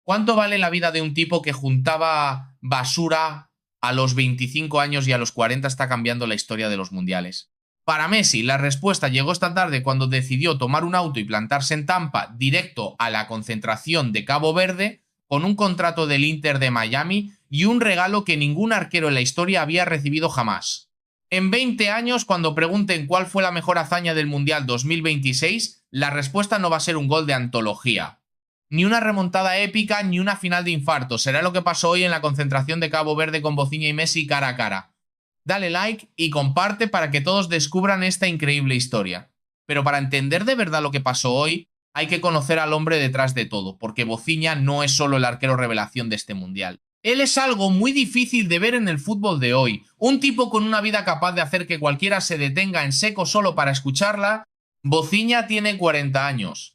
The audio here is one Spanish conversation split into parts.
¿Cuánto vale la vida de un tipo que juntaba basura a los 25 años y a los 40 está cambiando la historia de los mundiales? Para Messi, la respuesta llegó esta tarde cuando decidió tomar un auto y plantarse en Tampa directo a la concentración de Cabo Verde con un contrato del Inter de Miami y un regalo que ningún arquero en la historia había recibido jamás. En 20 años, cuando pregunten cuál fue la mejor hazaña del Mundial 2026, la respuesta no va a ser un gol de antología. Ni una remontada épica, ni una final de infarto. Será lo que pasó hoy en la concentración de Cabo Verde con Bocinha y Messi cara a cara. Dale like y comparte para que todos descubran esta increíble historia. Pero para entender de verdad lo que pasó hoy, hay que conocer al hombre detrás de todo, porque Bocinha no es solo el arquero revelación de este mundial. Él es algo muy difícil de ver en el fútbol de hoy. Un tipo con una vida capaz de hacer que cualquiera se detenga en seco solo para escucharla. Bocinha tiene 40 años.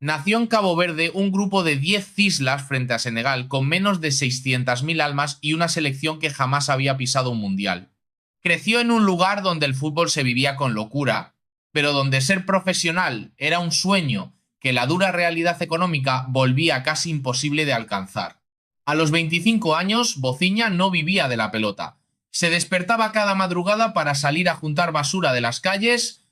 Nació en Cabo Verde, un grupo de 10 islas frente a Senegal, con menos de 600.000 almas y una selección que jamás había pisado un mundial. Creció en un lugar donde el fútbol se vivía con locura, pero donde ser profesional era un sueño que la dura realidad económica volvía casi imposible de alcanzar. A los 25 años, Bocinha no vivía de la pelota. Se despertaba cada madrugada para salir a juntar basura de las calles,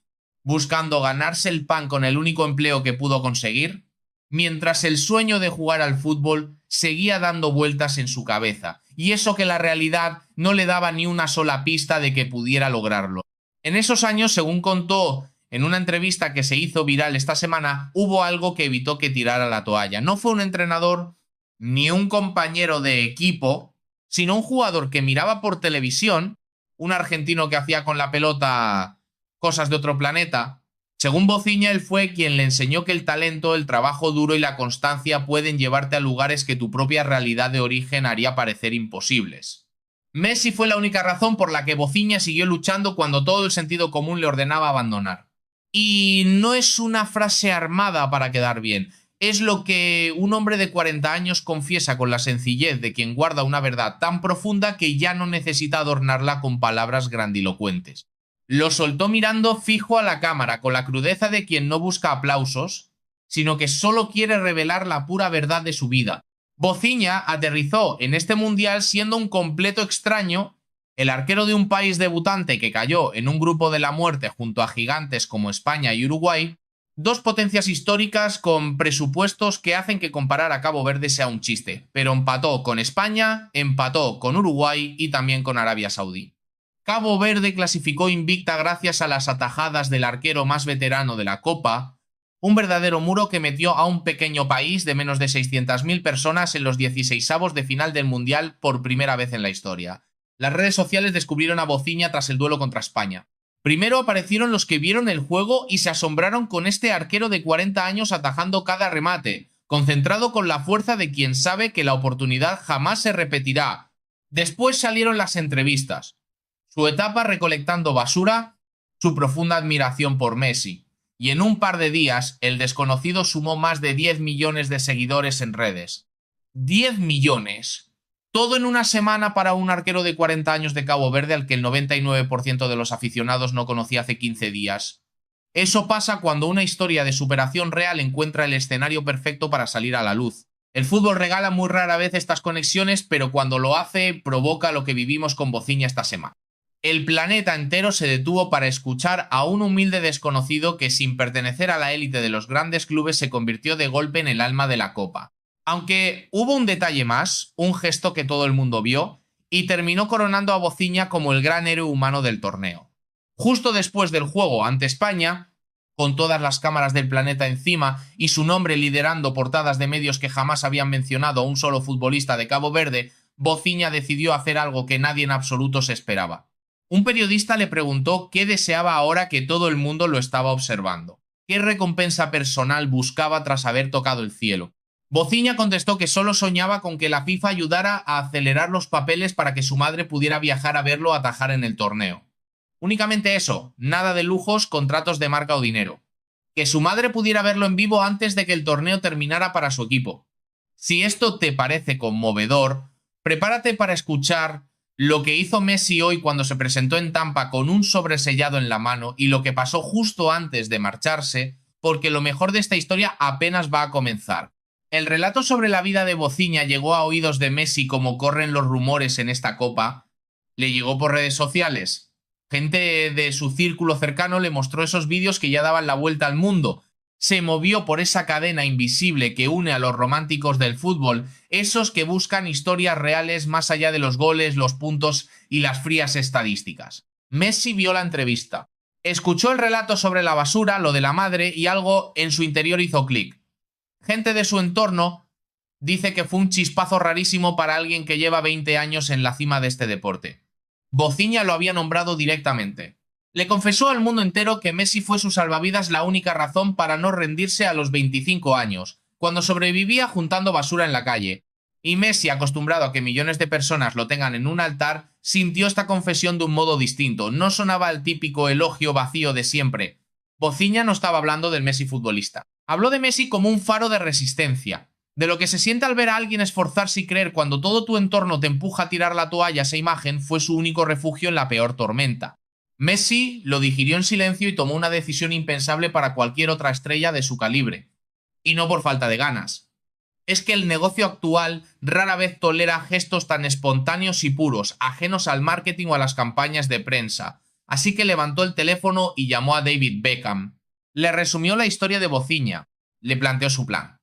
buscando ganarse el pan con el único empleo que pudo conseguir, mientras el sueño de jugar al fútbol seguía dando vueltas en su cabeza, y eso que la realidad no le daba ni una sola pista de que pudiera lograrlo. En esos años, según contó en una entrevista que se hizo viral esta semana, hubo algo que evitó que tirara la toalla. No fue un entrenador ni un compañero de equipo, sino un jugador que miraba por televisión, un argentino que hacía con la pelota cosas de otro planeta. Según Bocinha, él fue quien le enseñó que el talento, el trabajo duro y la constancia pueden llevarte a lugares que tu propia realidad de origen haría parecer imposibles. Messi fue la única razón por la que Bocinha siguió luchando cuando todo el sentido común le ordenaba abandonar. Y no es una frase armada para quedar bien. Es lo que un hombre de 40 años confiesa con la sencillez de quien guarda una verdad tan profunda que ya no necesita adornarla con palabras grandilocuentes. Lo soltó mirando fijo a la cámara, con la crudeza de quien no busca aplausos, sino que solo quiere revelar la pura verdad de su vida. Bocinha aterrizó en este mundial siendo un completo extraño, el arquero de un país debutante que cayó en un grupo de la muerte junto a gigantes como España y Uruguay, dos potencias históricas con presupuestos que hacen que comparar a Cabo Verde sea un chiste, pero empató con España, empató con Uruguay y también con Arabia Saudí. Cabo Verde clasificó invicta gracias a las atajadas del arquero más veterano de la Copa, un verdadero muro que metió a un pequeño país de menos de 600.000 personas en los 16avos de final del Mundial por primera vez en la historia. Las redes sociales descubrieron a Bocinha tras el duelo contra España. Primero aparecieron los que vieron el juego y se asombraron con este arquero de 40 años atajando cada remate, concentrado con la fuerza de quien sabe que la oportunidad jamás se repetirá. Después salieron las entrevistas. Su etapa recolectando basura, su profunda admiración por Messi. Y en un par de días, el desconocido sumó más de 10 millones de seguidores en redes. 10 millones. Todo en una semana para un arquero de 40 años de Cabo Verde al que el 99% de los aficionados no conocía hace 15 días. Eso pasa cuando una historia de superación real encuentra el escenario perfecto para salir a la luz. El fútbol regala muy rara vez estas conexiones, pero cuando lo hace, provoca lo que vivimos con Bocinha esta semana. El planeta entero se detuvo para escuchar a un humilde desconocido que sin pertenecer a la élite de los grandes clubes se convirtió de golpe en el alma de la Copa. Aunque hubo un detalle más, un gesto que todo el mundo vio, y terminó coronando a Bocinha como el gran héroe humano del torneo. Justo después del juego ante España, con todas las cámaras del planeta encima y su nombre liderando portadas de medios que jamás habían mencionado a un solo futbolista de Cabo Verde, Bocinha decidió hacer algo que nadie en absoluto se esperaba. Un periodista le preguntó qué deseaba ahora que todo el mundo lo estaba observando. ¿Qué recompensa personal buscaba tras haber tocado el cielo? Bocinha contestó que solo soñaba con que la FIFA ayudara a acelerar los papeles para que su madre pudiera viajar a verlo atajar en el torneo. Únicamente eso, nada de lujos, contratos de marca o dinero. Que su madre pudiera verlo en vivo antes de que el torneo terminara para su equipo. Si esto te parece conmovedor, prepárate para escuchar lo que hizo Messi hoy cuando se presentó en Tampa con un sobresellado en la mano y lo que pasó justo antes de marcharse, porque lo mejor de esta historia apenas va a comenzar. El relato sobre la vida de Bociña llegó a oídos de Messi como corren los rumores en esta copa. Le llegó por redes sociales. Gente de su círculo cercano le mostró esos vídeos que ya daban la vuelta al mundo. Se movió por esa cadena invisible que une a los románticos del fútbol, esos que buscan historias reales más allá de los goles, los puntos y las frías estadísticas. Messi vio la entrevista. Escuchó el relato sobre la basura, lo de la madre, y algo en su interior hizo clic. Gente de su entorno dice que fue un chispazo rarísimo para alguien que lleva 20 años en la cima de este deporte. Bociña lo había nombrado directamente. Le confesó al mundo entero que Messi fue su salvavidas, la única razón para no rendirse a los 25 años, cuando sobrevivía juntando basura en la calle. Y Messi, acostumbrado a que millones de personas lo tengan en un altar, sintió esta confesión de un modo distinto. No sonaba el típico elogio vacío de siempre. Bociña no estaba hablando del Messi futbolista. Habló de Messi como un faro de resistencia, de lo que se siente al ver a alguien esforzarse y creer cuando todo tu entorno te empuja a tirar la toalla. Esa imagen fue su único refugio en la peor tormenta. Messi lo digirió en silencio y tomó una decisión impensable para cualquier otra estrella de su calibre. Y no por falta de ganas. Es que el negocio actual rara vez tolera gestos tan espontáneos y puros, ajenos al marketing o a las campañas de prensa. Así que levantó el teléfono y llamó a David Beckham. Le resumió la historia de Bociña. Le planteó su plan.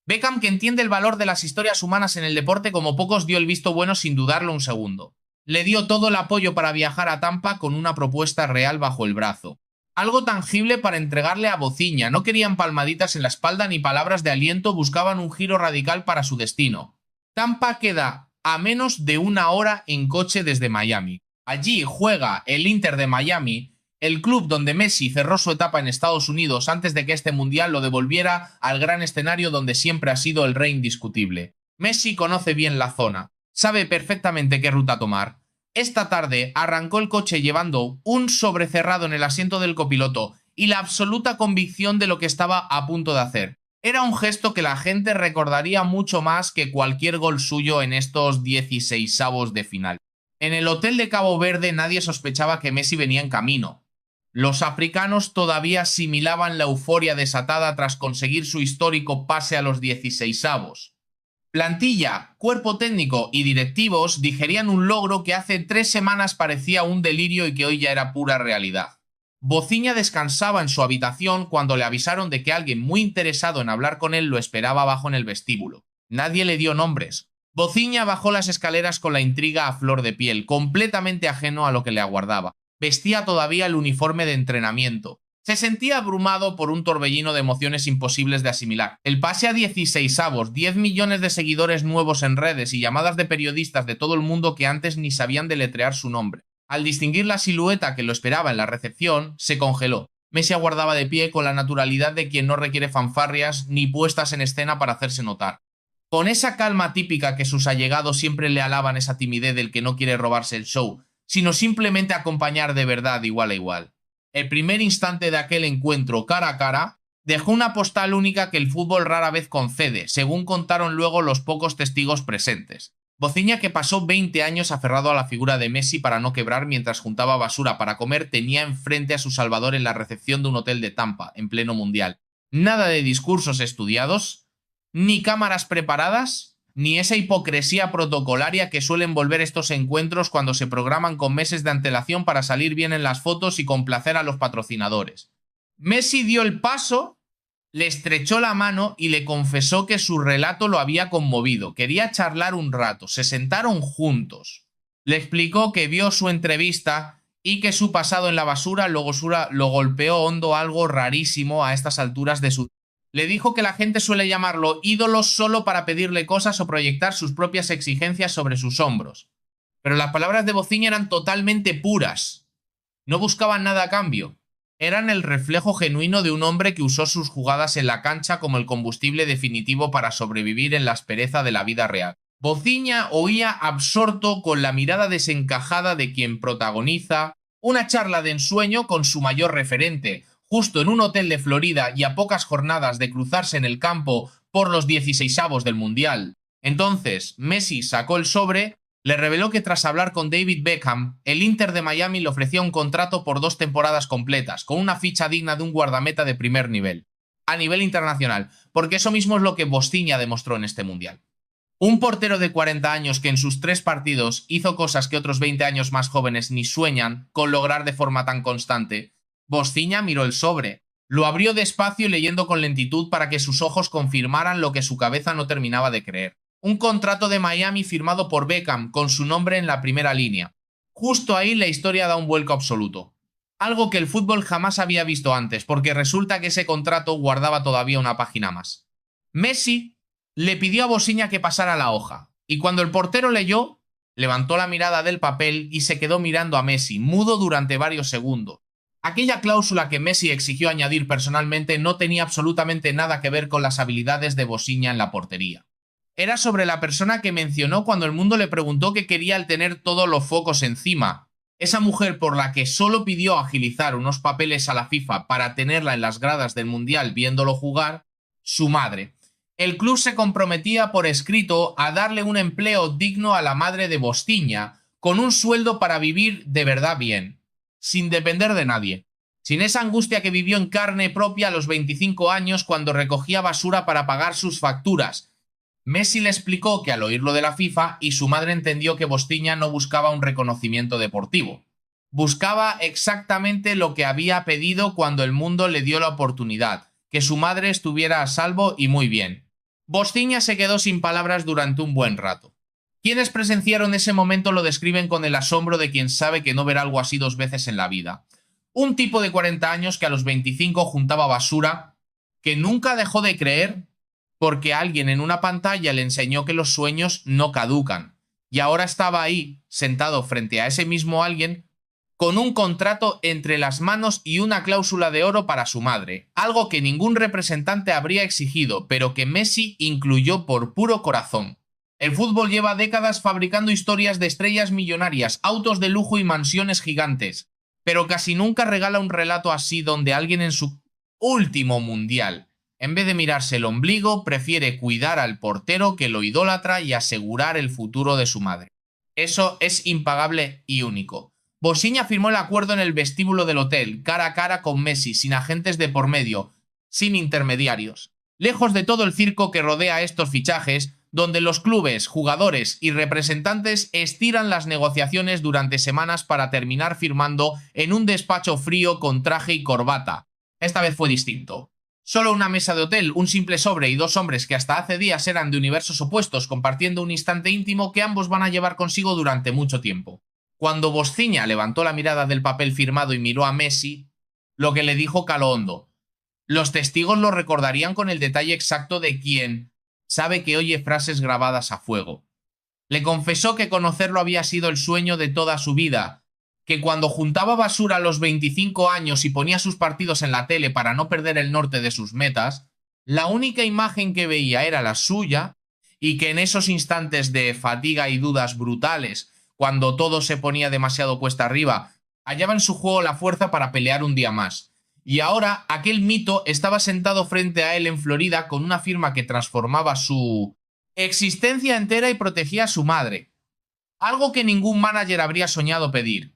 Beckham, que entiende el valor de las historias humanas en el deporte como pocos, dio el visto bueno sin dudarlo un segundo. Le dio todo el apoyo para viajar a Tampa con una propuesta real bajo el brazo. Algo tangible para entregarle a Bociña. No querían palmaditas en la espalda ni palabras de aliento, buscaban un giro radical para su destino. Tampa queda a menos de una hora en coche desde Miami. Allí juega el Inter de Miami, el club donde Messi cerró su etapa en Estados Unidos antes de que este mundial lo devolviera al gran escenario donde siempre ha sido el rey indiscutible. Messi conoce bien la zona. Sabe perfectamente qué ruta tomar. Esta tarde arrancó el coche llevando un sobre cerrado en el asiento del copiloto y la absoluta convicción de lo que estaba a punto de hacer. Era un gesto que la gente recordaría mucho más que cualquier gol suyo en estos 16avos de final. En el hotel de Cabo Verde nadie sospechaba que Messi venía en camino. Los africanos todavía asimilaban la euforia desatada tras conseguir su histórico pase a los 16avos. Plantilla, cuerpo técnico y directivos digerían un logro que hace 3 semanas parecía un delirio y que hoy ya era pura realidad. Bociña descansaba en su habitación cuando le avisaron de que alguien muy interesado en hablar con él lo esperaba abajo en el vestíbulo. Nadie le dio nombres. Bociña bajó las escaleras con la intriga a flor de piel, completamente ajeno a lo que le aguardaba. Vestía todavía el uniforme de entrenamiento. Se sentía abrumado por un torbellino de emociones imposibles de asimilar. El pase a 16avos, 10 millones de seguidores nuevos en redes y llamadas de periodistas de todo el mundo que antes ni sabían deletrear su nombre. Al distinguir la silueta que lo esperaba en la recepción, se congeló. Messi aguardaba de pie con la naturalidad de quien no requiere fanfarrias ni puestas en escena para hacerse notar. Con esa calma típica que sus allegados siempre le alaban, esa timidez del que no quiere robarse el show, sino simplemente acompañar de verdad igual a igual. El primer instante de aquel encuentro cara a cara dejó una postal única que el fútbol rara vez concede, según contaron luego los pocos testigos presentes. Bociña, que pasó 20 años aferrado a la figura de Messi para no quebrar mientras juntaba basura para comer, tenía enfrente a su salvador en la recepción de un hotel de Tampa, en pleno mundial. Nada de discursos estudiados, ni cámaras preparadas, ni esa hipocresía protocolaria que suelen volver estos encuentros cuando se programan con meses de antelación para salir bien en las fotos y complacer a los patrocinadores. Messi dio el paso, le estrechó la mano y le confesó que su relato lo había conmovido. Quería charlar un rato, se sentaron juntos. Le explicó que vio su entrevista y que su pasado en la basura lo golpeó hondo, algo rarísimo a estas alturas de su... Le dijo que la gente suele llamarlo ídolo solo para pedirle cosas o proyectar sus propias exigencias sobre sus hombros. Pero las palabras de Bociña eran totalmente puras. No buscaban nada a cambio. Eran el reflejo genuino de un hombre que usó sus jugadas en la cancha como el combustible definitivo para sobrevivir en la aspereza de la vida real. Bociña oía absorto con la mirada desencajada de quien protagoniza una charla de ensueño con su mayor referente, justo en un hotel de Florida y a pocas jornadas de cruzarse en el campo por los 16avos del Mundial. Entonces, Messi sacó el sobre, le reveló que tras hablar con David Beckham, el Inter de Miami le ofrecía un contrato por 2 temporadas completas, con una ficha digna de un guardameta de primer nivel. a nivel internacional, porque eso mismo es lo que Bostinha demostró en este Mundial. Un portero de 40 años que en sus 3 partidos hizo cosas que otros 20 años más jóvenes ni sueñan con lograr de forma tan constante. Bostinha miró el sobre, lo abrió despacio y leyendo con lentitud para que sus ojos confirmaran lo que su cabeza no terminaba de creer. Un contrato de Miami firmado por Beckham con su nombre en la primera línea. Justo ahí la historia da un vuelco absoluto. Algo que el fútbol jamás había visto antes, porque resulta que ese contrato guardaba todavía una página más. Messi le pidió a Bostinha que pasara la hoja, y cuando el portero leyó, levantó la mirada del papel y se quedó mirando a Messi, mudo durante varios segundos. Aquella cláusula que Messi exigió añadir personalmente no tenía absolutamente nada que ver con las habilidades de Bostinha en la portería. Era sobre la persona que mencionó cuando el mundo le preguntó qué quería al tener todos los focos encima. Esa mujer por la que solo pidió agilizar unos papeles a la FIFA para tenerla en las gradas del Mundial viéndolo jugar, su madre. El club se comprometía por escrito a darle un empleo digno a la madre de Bostinha, con un sueldo para vivir de verdad bien, sin depender de nadie, sin esa angustia que vivió en carne propia a los 25 años cuando recogía basura para pagar sus facturas. Messi le explicó que al oírlo de la FIFA y su madre entendió que Bostinha no buscaba un reconocimiento deportivo. Buscaba exactamente lo que había pedido cuando el mundo le dio la oportunidad, que su madre estuviera a salvo y muy bien. Bostinha se quedó sin palabras durante un buen rato. Quienes presenciaron ese momento lo describen con el asombro de quien sabe que no verá algo así 2 veces en la vida. Un tipo de 40 años que a los 25 juntaba basura, que nunca dejó de creer porque alguien en una pantalla le enseñó que los sueños no caducan, y ahora estaba ahí, sentado frente a ese mismo alguien, con un contrato entre las manos y una cláusula de oro para su madre, algo que ningún representante habría exigido, pero que Messi incluyó por puro corazón. El fútbol lleva décadas fabricando historias de estrellas millonarias, autos de lujo y mansiones gigantes, pero casi nunca regala un relato así donde alguien en su último mundial, en vez de mirarse el ombligo, prefiere cuidar al portero que lo idolatra y asegurar el futuro de su madre. Eso es impagable y único. Bostinha firmó el acuerdo en el vestíbulo del hotel, cara a cara con Messi, sin agentes de por medio, sin intermediarios. Lejos de todo el circo que rodea estos fichajes, donde los clubes, jugadores y representantes estiran las negociaciones durante semanas para terminar firmando en un despacho frío con traje y corbata. Esta vez fue distinto. Solo una mesa de hotel, un simple sobre y 2 hombres que hasta hace días eran de universos opuestos compartiendo un instante íntimo que ambos van a llevar consigo durante mucho tiempo. Cuando Bostinha levantó la mirada del papel firmado y miró a Messi, lo que le dijo caló hondo. Los testigos lo recordarían con el detalle exacto de quien sabe que oye frases grabadas a fuego. Le confesó que conocerlo había sido el sueño de toda su vida, que cuando juntaba basura a los 25 años y ponía sus partidos en la tele para no perder el norte de sus metas, la única imagen que veía era la suya y que en esos instantes de fatiga y dudas brutales, cuando todo se ponía demasiado cuesta arriba, hallaba en su juego la fuerza para pelear un día más. Y ahora aquel mito estaba sentado frente a él en Florida con una firma que transformaba su existencia entera y protegía a su madre. Algo que ningún manager habría soñado pedir.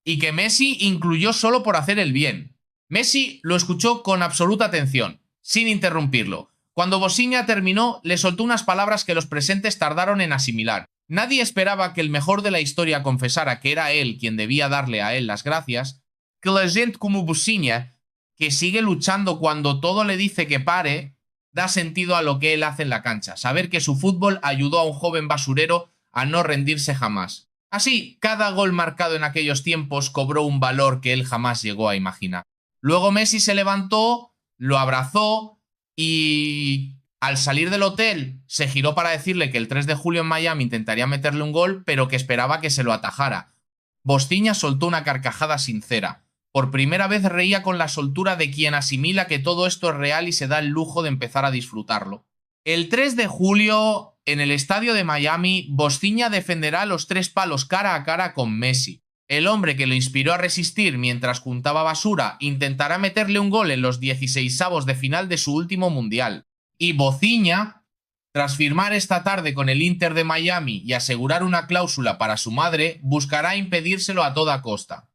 Y que Messi incluyó solo por hacer el bien. Messi lo escuchó con absoluta atención, sin interrumpirlo. Cuando Bostinha terminó, le soltó unas palabras que los presentes tardaron en asimilar. Nadie esperaba que el mejor de la historia confesara que era él quien debía darle a él las gracias, que la gente como Bostinha, que sigue luchando cuando todo le dice que pare, da sentido a lo que él hace en la cancha. Saber que su fútbol ayudó a un joven basurero a no rendirse jamás. Así, cada gol marcado en aquellos tiempos cobró un valor que él jamás llegó a imaginar. Luego Messi se levantó, lo abrazó y al salir del hotel se giró para decirle que el 3 de julio en Miami intentaría meterle un gol, pero que esperaba que se lo atajara. Bostinha soltó una carcajada sincera. Por primera vez reía con la soltura de quien asimila que todo esto es real y se da el lujo de empezar a disfrutarlo. El 3 de julio, en el estadio de Miami, Bostinha defenderá los 3 palos cara a cara con Messi. El hombre que lo inspiró a resistir mientras juntaba basura intentará meterle un gol en los 16avos de final de su último mundial. Y Bostinha, tras firmar esta tarde con el Inter de Miami y asegurar una cláusula para su madre, buscará impedírselo a toda costa.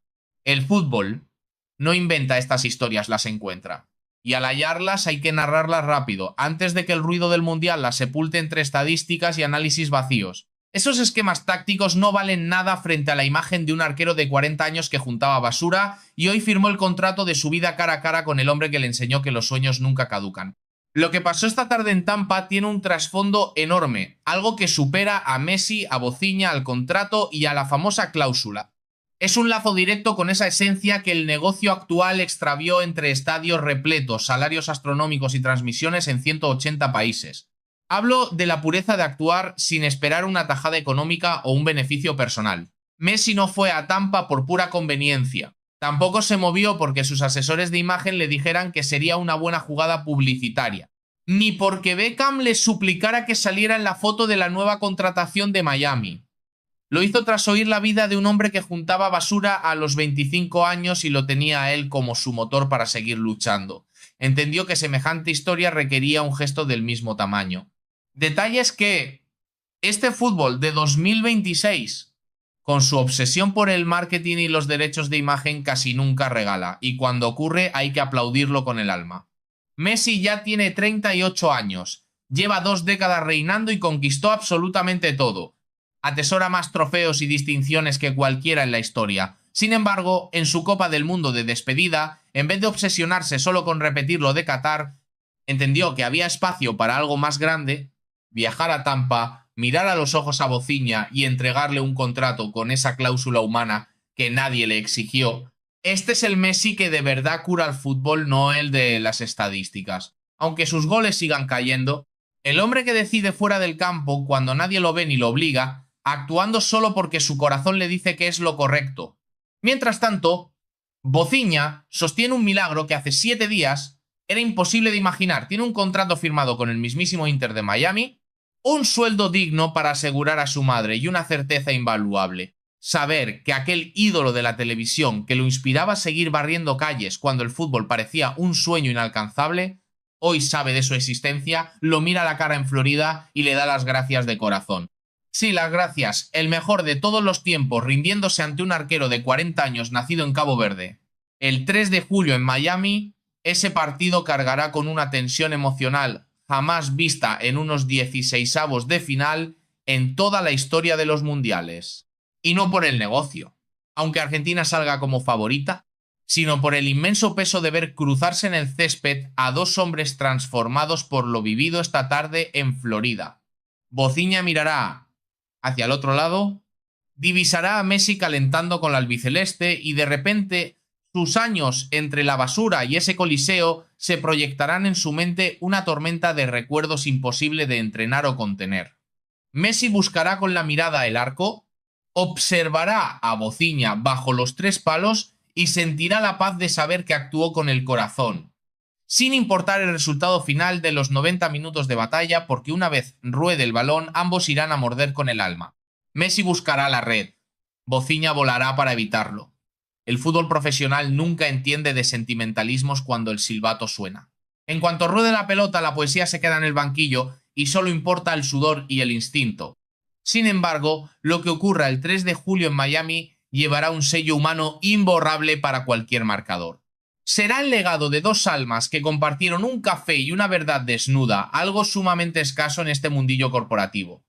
El fútbol no inventa estas historias, las encuentra. y al hallarlas hay que narrarlas rápido, antes de que el ruido del mundial las sepulte entre estadísticas y análisis vacíos. Esos esquemas tácticos no valen nada frente a la imagen de un arquero de 40 años que juntaba basura y hoy firmó el contrato de su vida cara a cara con el hombre que le enseñó que los sueños nunca caducan. Lo que pasó esta tarde en Tampa tiene un trasfondo enorme, algo que supera a Messi, a Bocinha, al contrato y a la famosa cláusula. Es un lazo directo con esa esencia que el negocio actual extravió entre estadios repletos, salarios astronómicos y transmisiones en 180 países. Hablo de la pureza de actuar sin esperar una tajada económica o un beneficio personal. Messi no fue a Tampa por pura conveniencia. Tampoco se movió porque sus asesores de imagen le dijeran que sería una buena jugada publicitaria. Ni porque Beckham le suplicara que saliera en la foto de la nueva contratación de Miami. Lo hizo tras oír la vida de un hombre que juntaba basura a los 25 años y lo tenía a él como su motor para seguir luchando. Entendió que semejante historia requería un gesto del mismo tamaño. Detalles que este fútbol de 2026, con su obsesión por el marketing y los derechos de imagen, casi nunca regala, y cuando ocurre hay que aplaudirlo con el alma. Messi ya tiene 38 años, lleva 2 décadas reinando y conquistó absolutamente todo. Atesora más trofeos y distinciones que cualquiera en la historia. Sin embargo, en su Copa del Mundo de despedida, en vez de obsesionarse solo con repetir lo de Qatar, entendió que había espacio para algo más grande, viajar a Tampa, mirar a los ojos a Bocinha y entregarle un contrato con esa cláusula humana que nadie le exigió. Este es el Messi que de verdad cura al fútbol, no el de las estadísticas. Aunque sus goles sigan cayendo, el hombre que decide fuera del campo cuando nadie lo ve ni lo obliga, actuando solo porque su corazón le dice que es lo correcto. Mientras tanto, Bocinha sostiene un milagro que hace 7 días era imposible de imaginar. Tiene un contrato firmado con el mismísimo Inter de Miami, un sueldo digno para asegurar a su madre y una certeza invaluable. Saber que aquel ídolo de la televisión que lo inspiraba a seguir barriendo calles cuando el fútbol parecía un sueño inalcanzable, hoy sabe de su existencia, lo mira a la cara en Florida y le da las gracias de corazón. Sí, las gracias, el mejor de todos los tiempos rindiéndose ante un arquero de 40 años nacido en Cabo Verde. El 3 de julio en Miami, ese partido cargará con una tensión emocional jamás vista en unos 16avos de final en toda la historia de los mundiales. Y no por el negocio, aunque Argentina salga como favorita, sino por el inmenso peso de ver cruzarse en el césped a 2 hombres transformados por lo vivido esta tarde en Florida. Bocinha mirará hacia el otro lado, divisará a Messi calentando con la albiceleste y de repente sus años entre la basura y ese coliseo se proyectarán en su mente una tormenta de recuerdos imposible de entrenar o contener. Messi buscará con la mirada el arco, observará a Bocinha bajo los 3 palos y sentirá la paz de saber que actuó con el corazón, sin importar el resultado final de los 90 minutos de batalla, porque una vez ruede el balón, ambos irán a morder con el alma. Messi buscará la red, Bocinha volará para evitarlo. El fútbol profesional nunca entiende de sentimentalismos cuando el silbato suena. En cuanto ruede la pelota, la poesía se queda en el banquillo y solo importa el sudor y el instinto. Sin embargo, lo que ocurra el 3 de julio en Miami llevará un sello humano imborrable para cualquier marcador. Será el legado de 2 almas que compartieron un café y una verdad desnuda, algo sumamente escaso en este mundillo corporativo.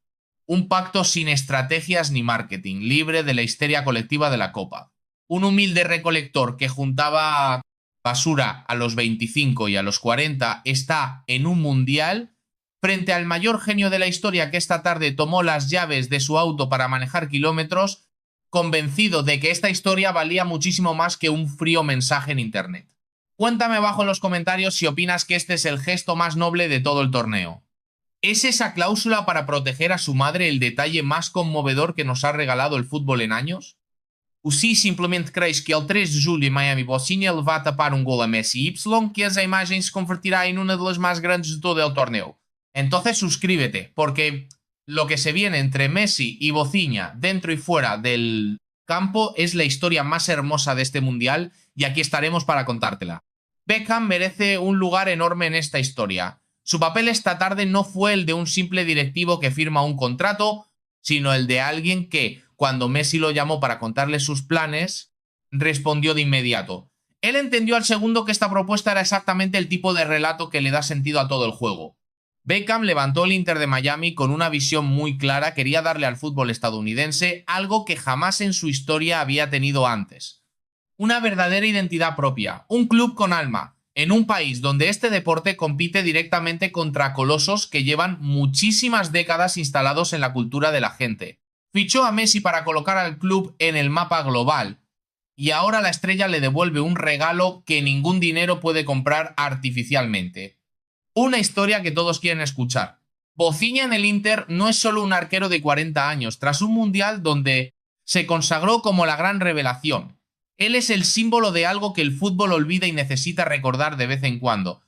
Un pacto sin estrategias ni marketing, libre de la histeria colectiva de la copa. Un humilde recolector que juntaba basura a los 25 y a los 40 está en un mundial frente al mayor genio de la historia que esta tarde tomó las llaves de su auto para manejar kilómetros, convencido de que esta historia valía muchísimo más que un frío mensaje en internet. Cuéntame abajo en los comentarios si opinas que este es el gesto más noble de todo el torneo. ¿Es esa cláusula para proteger a su madre el detalle más conmovedor que nos ha regalado el fútbol en años? O si simplesmente crees que el 3 de julho em Miami Bocinha le va a tapar un gol a Messi Y, que esa imagen se convertirá en una de las más grandes de todo el torneo. Entonces suscríbete, porque lo que se viene entre Messi y Bocinha dentro y fuera del campo es la historia más hermosa de este mundial y aquí estaremos para contártela. Beckham merece un lugar enorme en esta historia. Su papel esta tarde no fue el de un simple directivo que firma un contrato, sino el de alguien que, cuando Messi lo llamó para contarle sus planes, respondió de inmediato. Él entendió al segundo que esta propuesta era exactamente el tipo de relato que le da sentido a todo el juego. Beckham levantó el Inter de Miami con una visión muy clara, quería darle al fútbol estadounidense algo que jamás en su historia había tenido antes. Una verdadera identidad propia, un club con alma, en un país donde este deporte compite directamente contra colosos que llevan muchísimas décadas instalados en la cultura de la gente. Fichó a Messi para colocar al club en el mapa global, y ahora la estrella le devuelve un regalo que ningún dinero puede comprar artificialmente. Una historia que todos quieren escuchar. Bofinia en el Inter no es solo un arquero de 40 años, tras un mundial donde se consagró como la gran revelación. Él es el símbolo de algo que el fútbol olvida y necesita recordar de vez en cuando.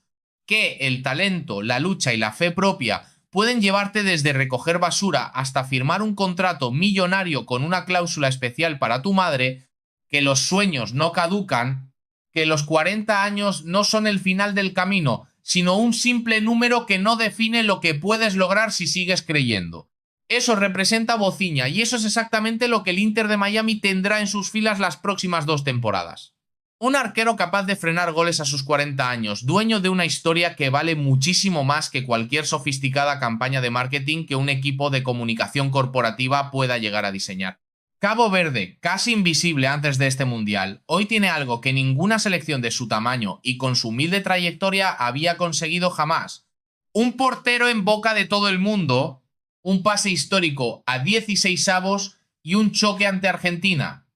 Que el talento, la lucha y la fe propia pueden llevarte desde recoger basura hasta firmar un contrato millonario con una cláusula especial para tu madre, que los sueños no caducan, que los 40 años no son el final del camino, sino un simple número que no define lo que puedes lograr si sigues creyendo. Eso representa Bofinia y eso es exactamente lo que el Inter de Miami tendrá en sus filas las próximas 2 temporadas. Un arquero capaz de frenar goles a sus 40 años, dueño de una historia que vale muchísimo más que cualquier sofisticada campaña de marketing que un equipo de comunicación corporativa pueda llegar a diseñar. Cabo Verde, casi invisible antes de este mundial, hoy tiene algo que ninguna selección de su tamaño y con su humilde trayectoria había conseguido jamás. Un portero en boca de todo el mundo, un pase histórico a 16avos y un choque ante Argentina.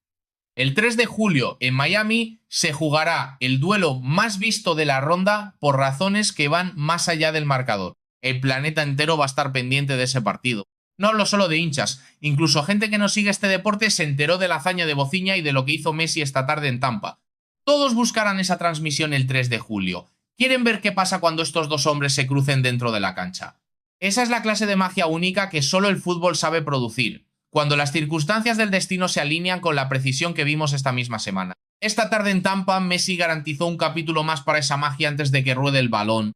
El 3 de julio en Miami se jugará el duelo más visto de la ronda por razones que van más allá del marcador. El planeta entero va a estar pendiente de ese partido. No hablo solo de hinchas, incluso gente que no sigue este deporte se enteró de la hazaña de Bofinia y de lo que hizo Messi esta tarde en Tampa. Todos buscarán esa transmisión el 3 de julio. Quieren ver qué pasa cuando estos dos hombres se crucen dentro de la cancha. Esa es la clase de magia única que solo el fútbol sabe producir, cuando las circunstancias del destino se alinean con la precisión que vimos esta misma semana. Esta tarde en Tampa, Messi garantizó un capítulo más para esa magia antes de que ruede el balón.